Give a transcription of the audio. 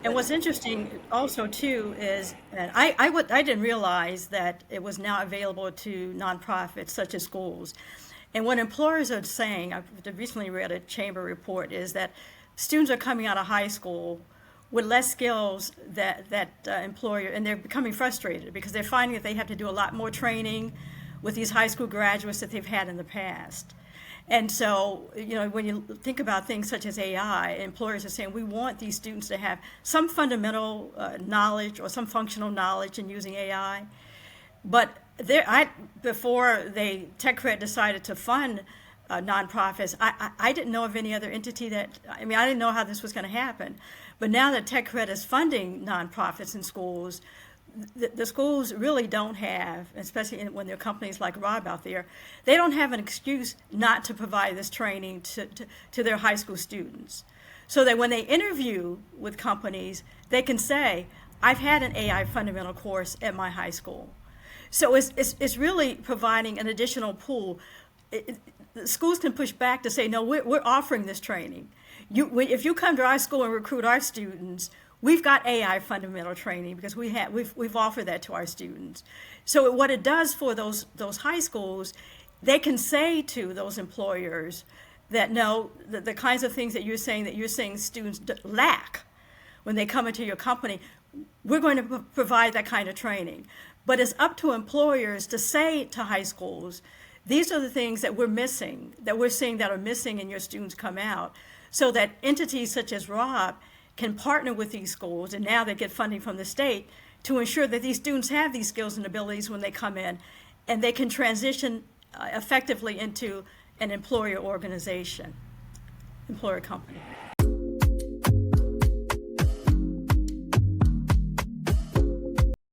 And what's interesting also too is that I didn't realize that it was now available to nonprofits such as schools. And what employers are saying, I've recently read a chamber report, is that students are coming out of high school with less skills that employer, and they're becoming frustrated because they're finding that they have to do a lot more training with these high school graduates that they've had in the past. And so, when you think about things such as AI, employers are saying we want these students to have some fundamental knowledge or some functional knowledge in using AI. But before TechCred decided to fund nonprofits, I didn't know of any other entity I didn't know how this was going to happen. But now that TechCred is funding nonprofits in schools, the schools really don't have, especially when there are companies like Rob out there, they don't have an excuse not to provide this training to their high school students. So that when they interview with companies, they can say, I've had an AI fundamental course at my high school. So it's really providing an additional pool. The schools can push back to say, no, we're offering this training. If you come to our school and recruit our students, we've got AI fundamental training because we've offered that to our students. So what it does for those high schools, they can say to those employers that no, the kinds of things that you're saying students lack when they come into your company, we're going to provide that kind of training. But it's up to employers to say to high schools, these are the things that we're seeing that are missing in your students come out, so that entities such as Rob can partner with these schools, and now they get funding from the state to ensure that these students have these skills and abilities when they come in, and they can transition effectively into an employer company.